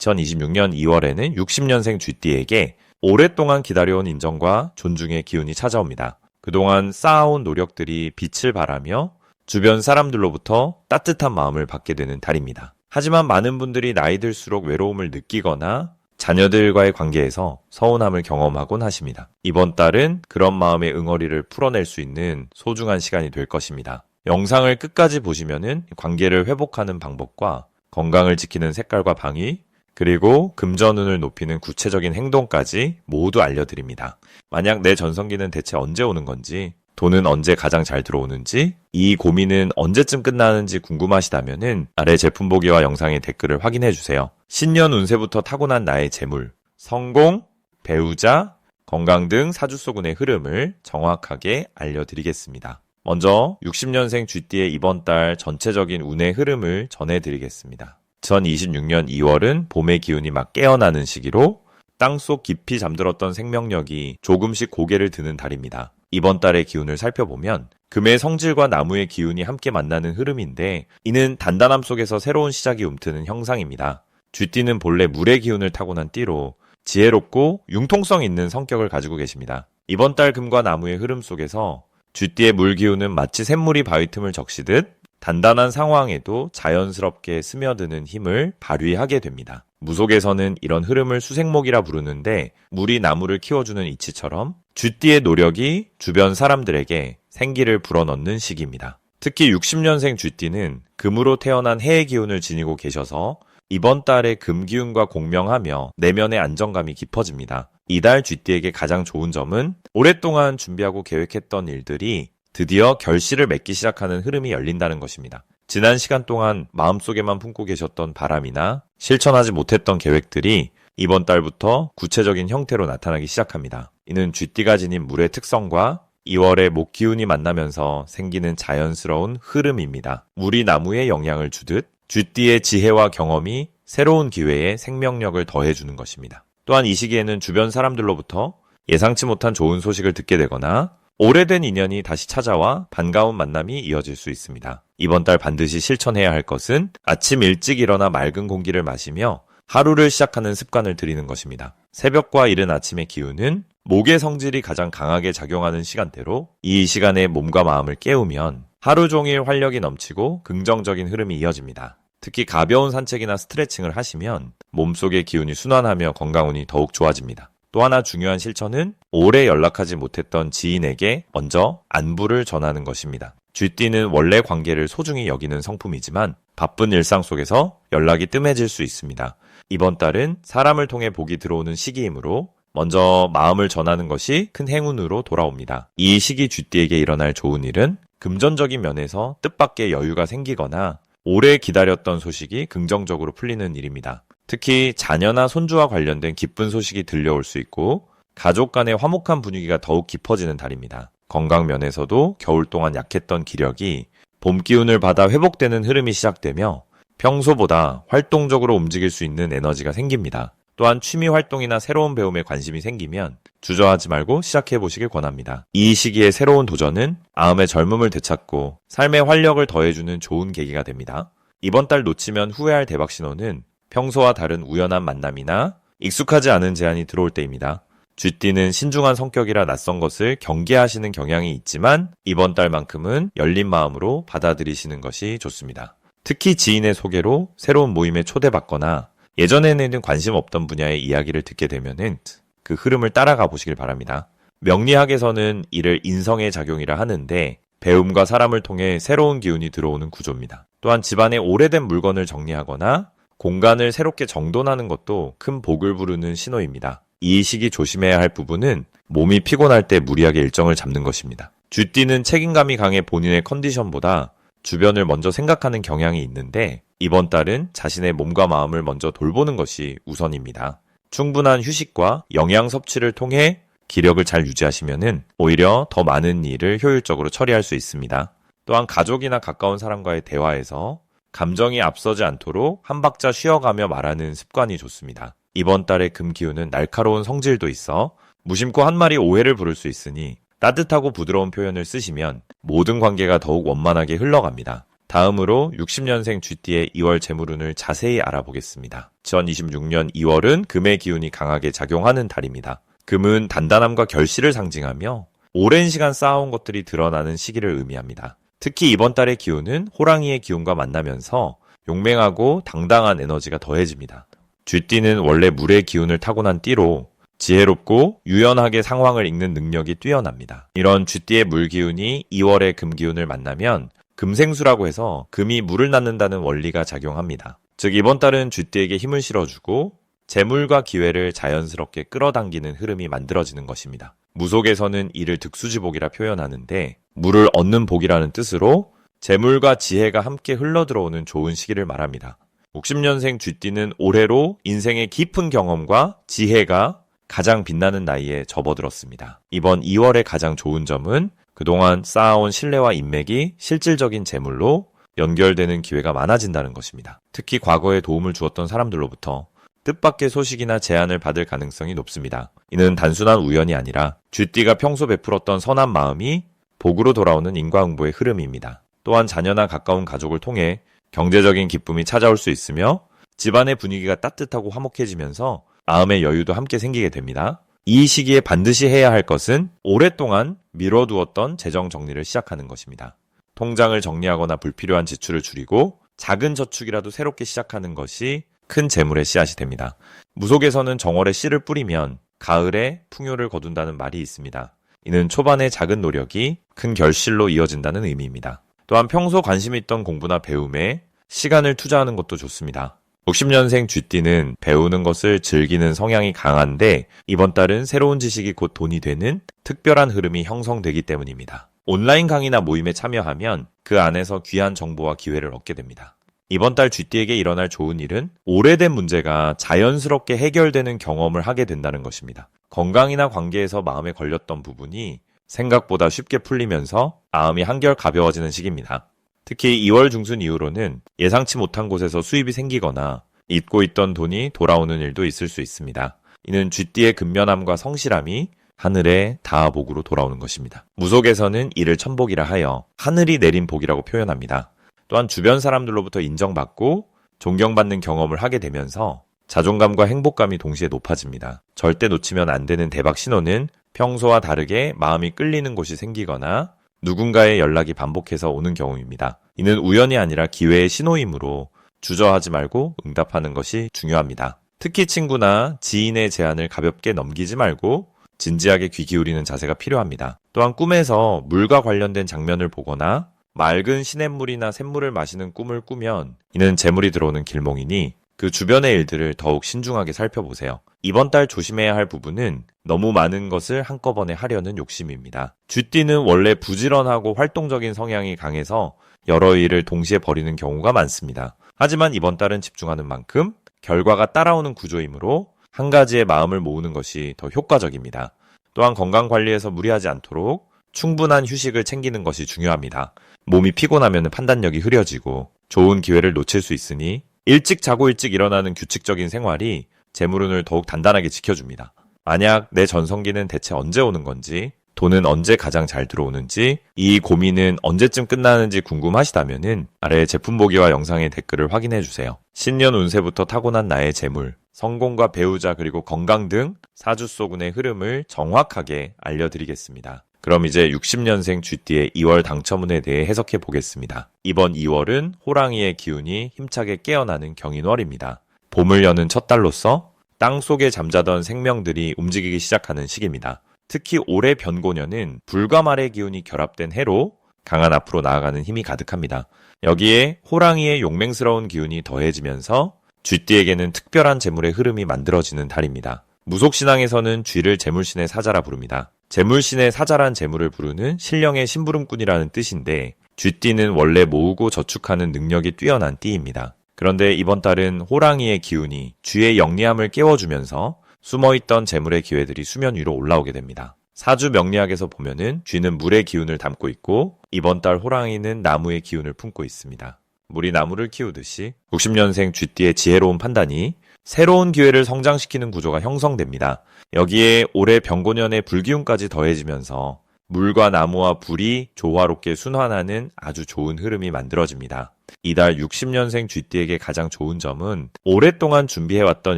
2026년 2월에는 60년생 쥐띠에게 오랫동안 기다려온 인정과 존중의 기운이 찾아옵니다. 그동안 쌓아온 노력들이 빛을 발하며 주변 사람들로부터 따뜻한 마음을 받게 되는 달입니다. 하지만 많은 분들이 나이 들수록 외로움을 느끼거나 자녀들과의 관계에서 서운함을 경험하곤 하십니다. 이번 달은 그런 마음의 응어리를 풀어낼 수 있는 소중한 시간이 될 것입니다. 영상을 끝까지 보시면은 관계를 회복하는 방법과 건강을 지키는 색깔과 방위, 그리고 금전운을 높이는 구체적인 행동까지 모두 알려드립니다. 만약 내 전성기는 대체 언제 오는 건지, 돈은 언제 가장 잘 들어오는지, 이 고민은 언제쯤 끝나는지 궁금하시다면은 아래 제품 보기와 영상의 댓글을 확인해주세요. 신년 운세부터 타고난 나의 재물, 성공, 배우자, 건강 등 사주소군의 흐름을 정확하게 알려드리겠습니다. 먼저 60년생 쥐띠의 이번 달 전체적인 운의 흐름을 전해드리겠습니다. 2026년 2월은 봄의 기운이 막 깨어나는 시기로 땅속 깊이 잠들었던 생명력이 조금씩 고개를 드는 달입니다. 이번 달의 기운을 살펴보면 금의 성질과 나무의 기운이 함께 만나는 흐름인데 이는 단단함 속에서 새로운 시작이 움트는 형상입니다. 쥐띠는 본래 물의 기운을 타고난 띠로 지혜롭고 융통성 있는 성격을 가지고 계십니다. 이번 달 금과 나무의 흐름 속에서 쥐띠의 물 기운은 마치 샘물이 바위 틈을 적시듯 단단한 상황에도 자연스럽게 스며드는 힘을 발휘하게 됩니다. 무속에서는 이런 흐름을 수생목이라 부르는데 물이 나무를 키워주는 이치처럼 쥐띠의 노력이 주변 사람들에게 생기를 불어넣는 시기입니다. 특히 60년생 쥐띠는 금으로 태어난 해의 기운을 지니고 계셔서 이번 달에 금 기운과 공명하며 내면의 안정감이 깊어집니다. 이달 쥐띠에게 가장 좋은 점은 오랫동안 준비하고 계획했던 일들이 드디어 결실을 맺기 시작하는 흐름이 열린다는 것입니다. 지난 시간 동안 마음속에만 품고 계셨던 바람이나 실천하지 못했던 계획들이 이번 달부터 구체적인 형태로 나타나기 시작합니다. 이는 쥐띠가 지닌 물의 특성과 2월에 목 기운이 만나면서 생기는 자연스러운 흐름입니다. 물이 나무에 영향을 주듯 쥐띠의 지혜와 경험이 새로운 기회에 생명력을 더해주는 것입니다. 또한 이 시기에는 주변 사람들로부터 예상치 못한 좋은 소식을 듣게 되거나 오래된 인연이 다시 찾아와 반가운 만남이 이어질 수 있습니다. 이번 달 반드시 실천해야 할 것은 아침 일찍 일어나 맑은 공기를 마시며 하루를 시작하는 습관을 들이는 것입니다. 새벽과 이른 아침의 기운은 목의 성질이 가장 강하게 작용하는 시간대로 이 시간에 몸과 마음을 깨우면 하루 종일 활력이 넘치고 긍정적인 흐름이 이어집니다. 특히 가벼운 산책이나 스트레칭을 하시면 몸속의 기운이 순환하며 건강운이 더욱 좋아집니다. 또 하나 중요한 실천은 오래 연락하지 못했던 지인에게 먼저 안부를 전하는 것입니다. 쥐띠는 원래 관계를 소중히 여기는 성품이지만 바쁜 일상 속에서 연락이 뜸해질 수 있습니다. 이번 달은 사람을 통해 복이 들어오는 시기이므로 먼저 마음을 전하는 것이 큰 행운으로 돌아옵니다. 이 시기 쥐띠에게 일어날 좋은 일은 금전적인 면에서 뜻밖의 여유가 생기거나 오래 기다렸던 소식이 긍정적으로 풀리는 일입니다. 특히 자녀나 손주와 관련된 기쁜 소식이 들려올 수 있고 가족 간의 화목한 분위기가 더욱 깊어지는 달입니다. 건강 면에서도 겨울 동안 약했던 기력이 봄 기운을 받아 회복되는 흐름이 시작되며 평소보다 활동적으로 움직일 수 있는 에너지가 생깁니다. 또한 취미 활동이나 새로운 배움에 관심이 생기면 주저하지 말고 시작해 보시길 권합니다. 이 시기의 새로운 도전은 마음의 젊음을 되찾고 삶의 활력을 더해주는 좋은 계기가 됩니다. 이번 달 놓치면 후회할 대박 신호는 평소와 다른 우연한 만남이나 익숙하지 않은 제안이 들어올 때입니다. 쥐띠는 신중한 성격이라 낯선 것을 경계하시는 경향이 있지만 이번 달만큼은 열린 마음으로 받아들이시는 것이 좋습니다. 특히 지인의 소개로 새로운 모임에 초대받거나 예전에는 관심 없던 분야의 이야기를 듣게 되면은 그 흐름을 따라가 보시길 바랍니다. 명리학에서는 이를 인성의 작용이라 하는데 배움과 사람을 통해 새로운 기운이 들어오는 구조입니다. 또한 집안에 오래된 물건을 정리하거나 공간을 새롭게 정돈하는 것도 큰 복을 부르는 신호입니다. 이 시기 조심해야 할 부분은 몸이 피곤할 때 무리하게 일정을 잡는 것입니다. 쥐띠는 책임감이 강해 본인의 컨디션보다 주변을 먼저 생각하는 경향이 있는데 이번 달은 자신의 몸과 마음을 먼저 돌보는 것이 우선입니다. 충분한 휴식과 영양 섭취를 통해 기력을 잘 유지하시면은 오히려 더 많은 일을 효율적으로 처리할 수 있습니다. 또한 가족이나 가까운 사람과의 대화에서 감정이 앞서지 않도록 한 박자 쉬어가며 말하는 습관이 좋습니다. 이번 달의 금 기운은 날카로운 성질도 있어 무심코 한 말이 오해를 부를 수 있으니 따뜻하고 부드러운 표현을 쓰시면 모든 관계가 더욱 원만하게 흘러갑니다. 다음으로 60년생 쥐띠의 2월 재물운을 자세히 알아보겠습니다. 2026년 2월은 금의 기운이 강하게 작용하는 달입니다. 금은 단단함과 결실을 상징하며 오랜 시간 쌓아온 것들이 드러나는 시기를 의미합니다. 특히 이번 달의 기운은 호랑이의 기운과 만나면서 용맹하고 당당한 에너지가 더해집니다. 쥐띠는 원래 물의 기운을 타고난 띠로 지혜롭고 유연하게 상황을 읽는 능력이 뛰어납니다. 이런 쥐띠의 물 기운이 2월의 금 기운을 만나면 금생수라고 해서 금이 물을 낳는다는 원리가 작용합니다. 즉 이번 달은 쥐띠에게 힘을 실어주고 재물과 기회를 자연스럽게 끌어당기는 흐름이 만들어지는 것입니다. 무속에서는 이를 득수지복이라 표현하는데 물을 얻는 복이라는 뜻으로 재물과 지혜가 함께 흘러들어오는 좋은 시기를 말합니다. 60년생 쥐띠는 올해로 인생의 깊은 경험과 지혜가 가장 빛나는 나이에 접어들었습니다. 이번 2월의 가장 좋은 점은 그동안 쌓아온 신뢰와 인맥이 실질적인 재물로 연결되는 기회가 많아진다는 것입니다. 특히 과거에 도움을 주었던 사람들로부터 뜻밖의 소식이나 제안을 받을 가능성이 높습니다. 이는 단순한 우연이 아니라 쥐띠가 평소 베풀었던 선한 마음이 복으로 돌아오는 인과응보의 흐름입니다. 또한 자녀나 가까운 가족을 통해 경제적인 기쁨이 찾아올 수 있으며 집안의 분위기가 따뜻하고 화목해지면서 마음의 여유도 함께 생기게 됩니다. 이 시기에 반드시 해야 할 것은 오랫동안 미뤄두었던 재정 정리를 시작하는 것입니다. 통장을 정리하거나 불필요한 지출을 줄이고 작은 저축이라도 새롭게 시작하는 것이 큰 재물의 씨앗이 됩니다. 무속에서는 정월에 씨를 뿌리면 가을에 풍요를 거둔다는 말이 있습니다. 이는 초반의 작은 노력이 큰 결실로 이어진다는 의미입니다. 또한 평소 관심이 있던 공부나 배움에 시간을 투자하는 것도 좋습니다. 60년생 쥐띠는 배우는 것을 즐기는 성향이 강한데 이번 달은 새로운 지식이 곧 돈이 되는 특별한 흐름이 형성되기 때문입니다. 온라인 강의나 모임에 참여하면 그 안에서 귀한 정보와 기회를 얻게 됩니다. 이번 달 쥐띠에게 일어날 좋은 일은 오래된 문제가 자연스럽게 해결되는 경험을 하게 된다는 것입니다. 건강이나 관계에서 마음에 걸렸던 부분이 생각보다 쉽게 풀리면서 마음이 한결 가벼워지는 시기입니다. 특히 2월 중순 이후로는 예상치 못한 곳에서 수입이 생기거나 잊고 있던 돈이 돌아오는 일도 있을 수 있습니다. 이는 쥐띠의 근면함과 성실함이 하늘의 다복으로 돌아오는 것입니다. 무속에서는 이를 천복이라 하여 하늘이 내린 복이라고 표현합니다. 또한 주변 사람들로부터 인정받고 존경받는 경험을 하게 되면서 자존감과 행복감이 동시에 높아집니다. 절대 놓치면 안 되는 대박 신호는 평소와 다르게 마음이 끌리는 곳이 생기거나 누군가의 연락이 반복해서 오는 경우입니다. 이는 우연이 아니라 기회의 신호이므로 주저하지 말고 응답하는 것이 중요합니다. 특히 친구나 지인의 제안을 가볍게 넘기지 말고 진지하게 귀 기울이는 자세가 필요합니다. 또한 꿈에서 물과 관련된 장면을 보거나 맑은 시냇물이나 샘물을 마시는 꿈을 꾸면 이는 재물이 들어오는 길몽이니 그 주변의 일들을 더욱 신중하게 살펴보세요. 이번 달 조심해야 할 부분은 너무 많은 것을 한꺼번에 하려는 욕심입니다. 쥐띠는 원래 부지런하고 활동적인 성향이 강해서 여러 일을 동시에 벌이는 경우가 많습니다. 하지만 이번 달은 집중하는 만큼 결과가 따라오는 구조이므로 한 가지에 마음을 모으는 것이 더 효과적입니다. 또한 건강관리에서 무리하지 않도록 충분한 휴식을 챙기는 것이 중요합니다. 몸이 피곤하면 판단력이 흐려지고 좋은 기회를 놓칠 수 있으니 일찍 자고 일찍 일어나는 규칙적인 생활이 재물운을 더욱 단단하게 지켜줍니다. 만약 내 전성기는 대체 언제 오는 건지, 돈은 언제 가장 잘 들어오는지, 이 고민은 언제쯤 끝나는지 궁금하시다면은 아래 제품 보기와 영상의 댓글을 확인해주세요. 신년 운세부터 타고난 나의 재물, 성공과 배우자 그리고 건강 등 사주소군의 흐름을 정확하게 알려드리겠습니다. 그럼 이제 60년생 쥐띠의 2월 당첨운에 대해 해석해 보겠습니다. 이번 2월은 호랑이의 기운이 힘차게 깨어나는 경인월입니다. 봄을 여는 첫 달로서 땅속에 잠자던 생명들이 움직이기 시작하는 시기입니다. 특히 올해 변고년은 불과 말의 기운이 결합된 해로 강한 앞으로 나아가는 힘이 가득합니다. 여기에 호랑이의 용맹스러운 기운이 더해지면서 쥐띠에게는 특별한 재물의 흐름이 만들어지는 달입니다. 무속신앙에서는 쥐를 재물신의 사자라 부릅니다. 재물신의 사자란 재물을 부르는 신령의 심부름꾼이라는 뜻인데 쥐띠는 원래 모으고 저축하는 능력이 뛰어난 띠입니다. 그런데 이번 달은 호랑이의 기운이 쥐의 영리함을 깨워주면서 숨어있던 재물의 기회들이 수면 위로 올라오게 됩니다. 사주 명리학에서 보면은 쥐는 물의 기운을 담고 있고 이번 달 호랑이는 나무의 기운을 품고 있습니다. 물이 나무를 키우듯이 60년생 쥐띠의 지혜로운 판단이 새로운 기회를 성장시키는 구조가 형성됩니다. 여기에 올해 병고년의 불기운까지 더해지면서 물과 나무와 불이 조화롭게 순환하는 아주 좋은 흐름이 만들어집니다. 이달 60년생 쥐띠에게 가장 좋은 점은 오랫동안 준비해왔던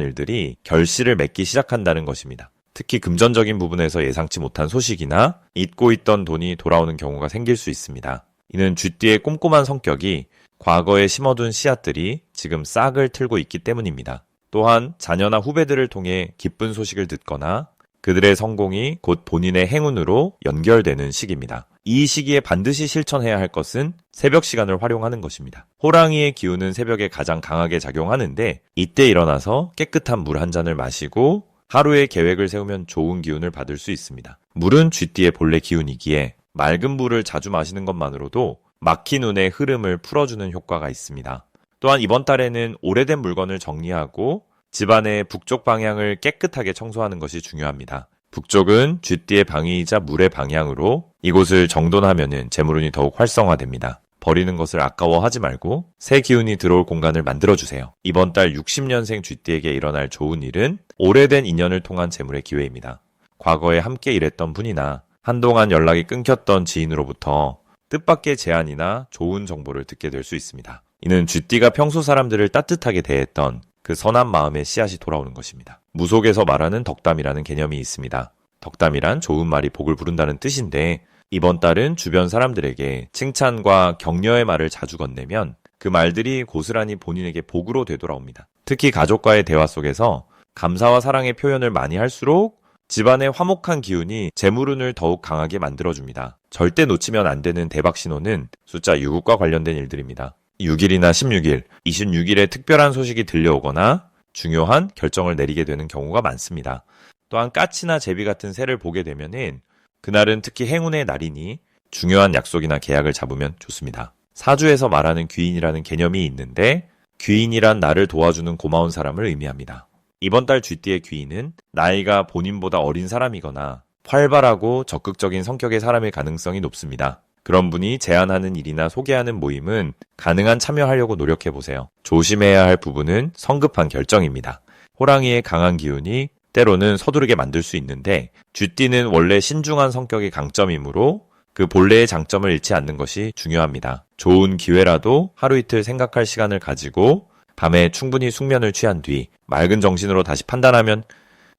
일들이 결실을 맺기 시작한다는 것입니다. 특히 금전적인 부분에서 예상치 못한 소식이나 잊고 있던 돈이 돌아오는 경우가 생길 수 있습니다. 이는 쥐띠의 꼼꼼한 성격이 과거에 심어둔 씨앗들이 지금 싹을 틀고 있기 때문입니다. 또한 자녀나 후배들을 통해 기쁜 소식을 듣거나 그들의 성공이 곧 본인의 행운으로 연결되는 시기입니다. 이 시기에 반드시 실천해야 할 것은 새벽 시간을 활용하는 것입니다. 호랑이의 기운은 새벽에 가장 강하게 작용하는데 이때 일어나서 깨끗한 물 한 잔을 마시고 하루의 계획을 세우면 좋은 기운을 받을 수 있습니다. 물은 쥐띠의 본래 기운이기에 맑은 물을 자주 마시는 것만으로도 막힌 운의 흐름을 풀어주는 효과가 있습니다. 또한 이번 달에는 오래된 물건을 정리하고 집안의 북쪽 방향을 깨끗하게 청소하는 것이 중요합니다. 북쪽은 쥐띠의 방위이자 물의 방향으로 이곳을 정돈하면 재물운이 더욱 활성화됩니다. 버리는 것을 아까워하지 말고 새 기운이 들어올 공간을 만들어주세요. 이번 달 60년생 쥐띠에게 일어날 좋은 일은 오래된 인연을 통한 재물의 기회입니다. 과거에 함께 일했던 분이나 한동안 연락이 끊겼던 지인으로부터 뜻밖의 제안이나 좋은 정보를 듣게 될 수 있습니다. 이는 쥐띠가 평소 사람들을 따뜻하게 대했던 그 선한 마음의 씨앗이 돌아오는 것입니다. 무속에서 말하는 덕담이라는 개념이 있습니다. 덕담이란 좋은 말이 복을 부른다는 뜻인데 이번 달은 주변 사람들에게 칭찬과 격려의 말을 자주 건네면 그 말들이 고스란히 본인에게 복으로 되돌아옵니다. 특히 가족과의 대화 속에서 감사와 사랑의 표현을 많이 할수록 집안의 화목한 기운이 재물운을 더욱 강하게 만들어줍니다. 절대 놓치면 안 되는 대박 신호는 숫자 6과 관련된 일들입니다. 6일이나 16일, 26일에 특별한 소식이 들려오거나 중요한 결정을 내리게 되는 경우가 많습니다. 또한 까치나 제비 같은 새를 보게 되면은 그날은 특히 행운의 날이니 중요한 약속이나 계약을 잡으면 좋습니다. 사주에서 말하는 귀인이라는 개념이 있는데 귀인이란 나를 도와주는 고마운 사람을 의미합니다. 이번 달 쥐띠의 귀인은 나이가 본인보다 어린 사람이거나 활발하고 적극적인 성격의 사람일 가능성이 높습니다. 그런 분이 제안하는 일이나 소개하는 모임은 가능한 참여하려고 노력해보세요. 조심해야 할 부분은 성급한 결정입니다. 호랑이의 강한 기운이 때로는 서두르게 만들 수 있는데 쥐띠는 원래 신중한 성격이 강점이므로 그 본래의 장점을 잃지 않는 것이 중요합니다. 좋은 기회라도 하루 이틀 생각할 시간을 가지고 밤에 충분히 숙면을 취한 뒤 맑은 정신으로 다시 판단하면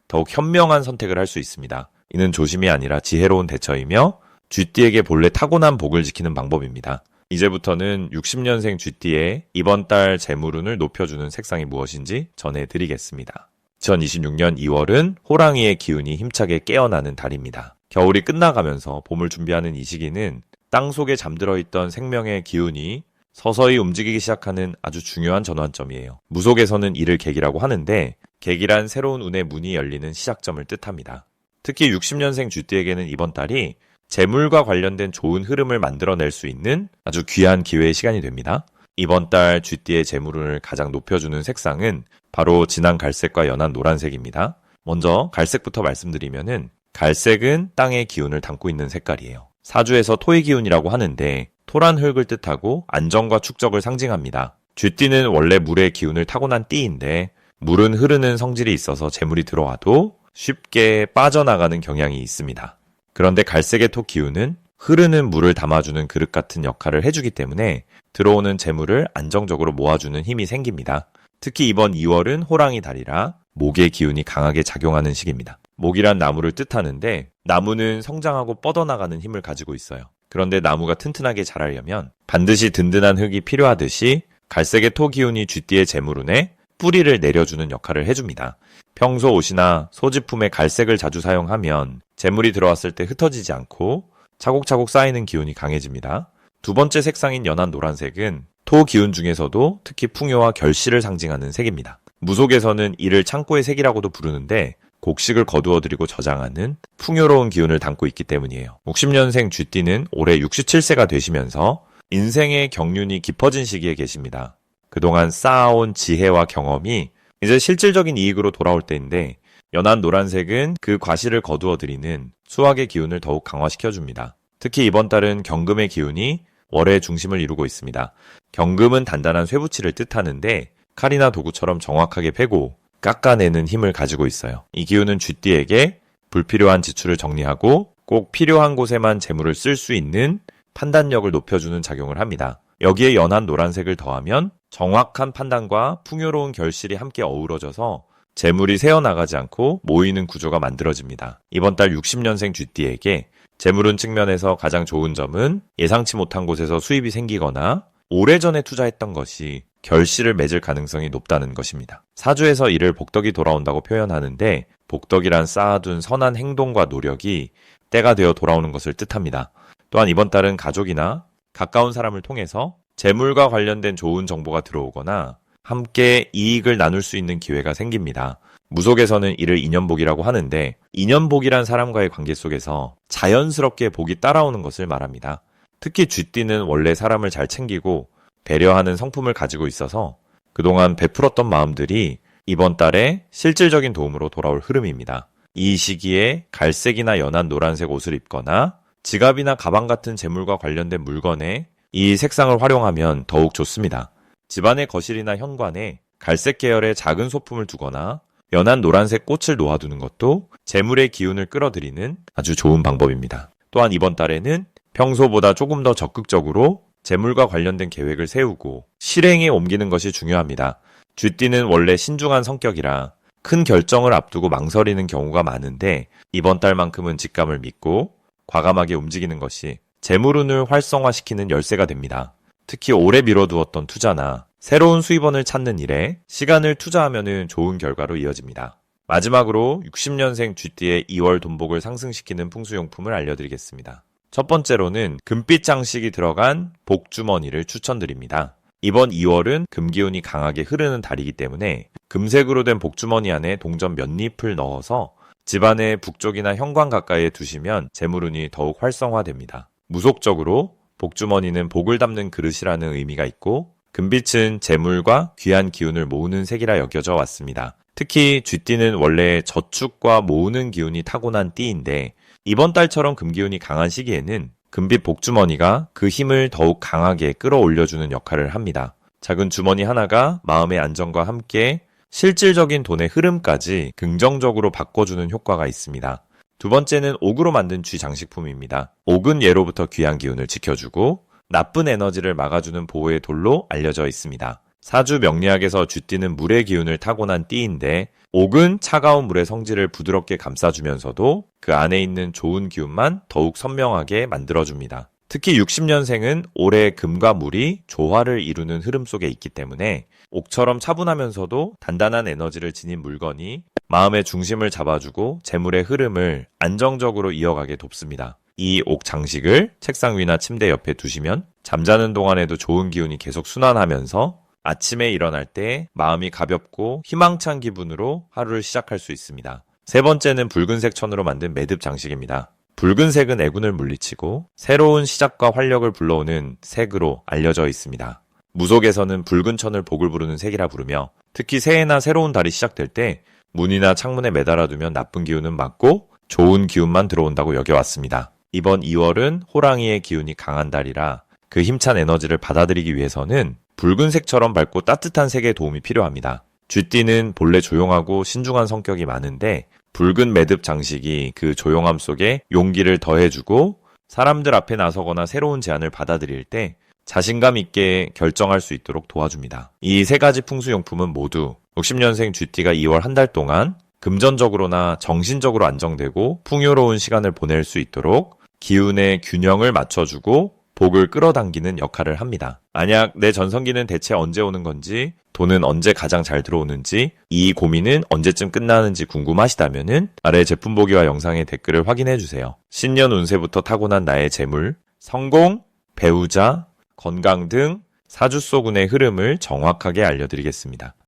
더욱 현명한 선택을 할 수 있습니다. 이는 조심이 아니라 지혜로운 대처이며 쥐띠에게 본래 타고난 복을 지키는 방법입니다. 이제부터는 60년생 쥐띠의 이번 달 재물운을 높여주는 색상이 무엇인지 전해드리겠습니다. 2026년 2월은 호랑이의 기운이 힘차게 깨어나는 달입니다. 겨울이 끝나가면서 봄을 준비하는 이 시기는 땅속에 잠들어 있던 생명의 기운이 서서히 움직이기 시작하는 아주 중요한 전환점이에요. 무속에서는 이를 계기라고 하는데 계기란 새로운 운의 문이 열리는 시작점을 뜻합니다. 특히 60년생 쥐띠에게는 이번 달이 재물과 관련된 좋은 흐름을 만들어낼 수 있는 아주 귀한 기회의 시간이 됩니다. 이번 달 쥐띠의 재물운을 가장 높여주는 색상은 바로 진한 갈색과 연한 노란색입니다. 먼저 갈색부터 말씀드리면은 갈색은 땅의 기운을 담고 있는 색깔이에요. 사주에서 토의 기운이라고 하는데 토란 흙을 뜻하고 안정과 축적을 상징합니다. 쥐띠는 원래 물의 기운을 타고난 띠인데 물은 흐르는 성질이 있어서 재물이 들어와도 쉽게 빠져나가는 경향이 있습니다. 그런데 갈색의 토 기운은 흐르는 물을 담아주는 그릇 같은 역할을 해주기 때문에 들어오는 재물을 안정적으로 모아주는 힘이 생깁니다. 특히 이번 2월은 호랑이 달이라 목의 기운이 강하게 작용하는 시기입니다. 목이란 나무를 뜻하는데 나무는 성장하고 뻗어나가는 힘을 가지고 있어요. 그런데 나무가 튼튼하게 자라려면 반드시 든든한 흙이 필요하듯이 갈색의 토 기운이 쥐띠의 재물운에 뿌리를 내려주는 역할을 해줍니다. 평소 옷이나 소지품에 갈색을 자주 사용하면 재물이 들어왔을 때 흩어지지 않고 차곡차곡 쌓이는 기운이 강해집니다. 두 번째 색상인 연한 노란색은 토 기운 중에서도 특히 풍요와 결실을 상징하는 색입니다. 무속에서는 이를 창고의 색이라고도 부르는데 곡식을 거두어들이고 저장하는 풍요로운 기운을 담고 있기 때문이에요. 60년생 쥐띠는 올해 67세가 되시면서 인생의 경륜이 깊어진 시기에 계십니다. 그동안 쌓아온 지혜와 경험이 이제 실질적인 이익으로 돌아올 때인데 연한 노란색은 그 과실을 거두어들이는 수학의 기운을 더욱 강화시켜줍니다. 특히 이번 달은 경금의 기운이 월의 중심을 이루고 있습니다. 경금은 단단한 쇠붙이를 뜻하는데 칼이나 도구처럼 정확하게 패고 깎아내는 힘을 가지고 있어요. 이 기운은 쥐띠에게 불필요한 지출을 정리하고 꼭 필요한 곳에만 재물을 쓸 수 있는 판단력을 높여주는 작용을 합니다. 여기에 연한 노란색을 더하면 정확한 판단과 풍요로운 결실이 함께 어우러져서 재물이 새어나가지 않고 모이는 구조가 만들어집니다. 이번 달 60년생 쥐띠에게 재물운 측면에서 가장 좋은 점은 예상치 못한 곳에서 수입이 생기거나 오래전에 투자했던 것이 결실을 맺을 가능성이 높다는 것입니다. 사주에서 이를 복덕이 돌아온다고 표현하는데 복덕이란 쌓아둔 선한 행동과 노력이 때가 되어 돌아오는 것을 뜻합니다. 또한 이번 달은 가족이나 가까운 사람을 통해서 재물과 관련된 좋은 정보가 들어오거나 함께 이익을 나눌 수 있는 기회가 생깁니다. 무속에서는 이를 인연복이라고 하는데 인연복이란 사람과의 관계 속에서 자연스럽게 복이 따라오는 것을 말합니다. 특히 쥐띠는 원래 사람을 잘 챙기고 배려하는 성품을 가지고 있어서 그동안 베풀었던 마음들이 이번 달에 실질적인 도움으로 돌아올 흐름입니다. 이 시기에 갈색이나 연한 노란색 옷을 입거나 지갑이나 가방 같은 재물과 관련된 물건에 이 색상을 활용하면 더욱 좋습니다. 집안의 거실이나 현관에 갈색 계열의 작은 소품을 두거나 연한 노란색 꽃을 놓아두는 것도 재물의 기운을 끌어들이는 아주 좋은 방법입니다. 또한 이번 달에는 평소보다 조금 더 적극적으로 재물과 관련된 계획을 세우고 실행에 옮기는 것이 중요합니다. 쥐띠는 원래 신중한 성격이라 큰 결정을 앞두고 망설이는 경우가 많은데 이번 달만큼은 직감을 믿고 과감하게 움직이는 것이 재물운을 활성화시키는 열쇠가 됩니다. 특히 오래 미뤄두었던 투자나 새로운 수입원을 찾는 일에 시간을 투자하면 좋은 결과로 이어집니다. 마지막으로 60년생 쥐띠의 2월 돈복을 상승시키는 풍수용품을 알려드리겠습니다. 첫 번째로는 금빛 장식이 들어간 복주머니를 추천드립니다. 이번 2월은 금기운이 강하게 흐르는 달이기 때문에 금색으로 된 복주머니 안에 동전 몇 잎을 넣어서 집안의 북쪽이나 현관 가까이에 두시면 재물운이 더욱 활성화됩니다. 무속적으로 복주머니는 복을 담는 그릇이라는 의미가 있고 금빛은 재물과 귀한 기운을 모으는 색이라 여겨져 왔습니다. 특히 쥐띠는 원래 저축과 모으는 기운이 타고난 띠인데 이번 달처럼 금기운이 강한 시기에는 금빛 복주머니가 그 힘을 더욱 강하게 끌어올려주는 역할을 합니다. 작은 주머니 하나가 마음의 안정과 함께 실질적인 돈의 흐름까지 긍정적으로 바꿔주는 효과가 있습니다. 두 번째는 옥으로 만든 쥐 장식품입니다. 옥은 예로부터 귀한 기운을 지켜주고 나쁜 에너지를 막아주는 보호의 돌로 알려져 있습니다. 사주 명리학에서 쥐띠는 물의 기운을 타고난 띠인데 옥은 차가운 물의 성질을 부드럽게 감싸주면서도 그 안에 있는 좋은 기운만 더욱 선명하게 만들어줍니다. 특히 60년생은 올해 금과 물이 조화를 이루는 흐름 속에 있기 때문에 옥처럼 차분하면서도 단단한 에너지를 지닌 물건이 마음의 중심을 잡아주고 재물의 흐름을 안정적으로 이어가게 돕습니다. 이 옥 장식을 책상 위나 침대 옆에 두시면 잠자는 동안에도 좋은 기운이 계속 순환하면서 아침에 일어날 때 마음이 가볍고 희망찬 기분으로 하루를 시작할 수 있습니다. 세 번째는 붉은색 천으로 만든 매듭 장식입니다. 붉은색은 애군을 물리치고 새로운 시작과 활력을 불러오는 색으로 알려져 있습니다. 무속에서는 붉은 천을 복을 부르는 색이라 부르며 특히 새해나 새로운 달이 시작될 때 문이나 창문에 매달아두면 나쁜 기운은 막고 좋은 기운만 들어온다고 여겨왔습니다. 이번 2월은 호랑이의 기운이 강한 달이라 그 힘찬 에너지를 받아들이기 위해서는 붉은색처럼 밝고 따뜻한 색의 도움이 필요합니다. 쥐띠는 본래 조용하고 신중한 성격이 많은데 붉은 매듭 장식이 그 조용함 속에 용기를 더해주고 사람들 앞에 나서거나 새로운 제안을 받아들일 때 자신감 있게 결정할 수 있도록 도와줍니다. 이 세 가지 풍수용품은 모두 60년생 쥐띠가 2월 한 달 동안 금전적으로나 정신적으로 안정되고 풍요로운 시간을 보낼 수 있도록 기운의 균형을 맞춰주고 복을 끌어당기는 역할을 합니다. 만약 내 전성기는 대체 언제 오는 건지, 돈은 언제 가장 잘 들어오는지, 이 고민은 언제쯤 끝나는지 궁금하시다면 아래 제품 보기와 영상의 댓글을 확인해주세요. 신년 운세부터 타고난 나의 재물, 성공, 배우자, 건강 등 사주 속 운의 흐름을 정확하게 알려드리겠습니다.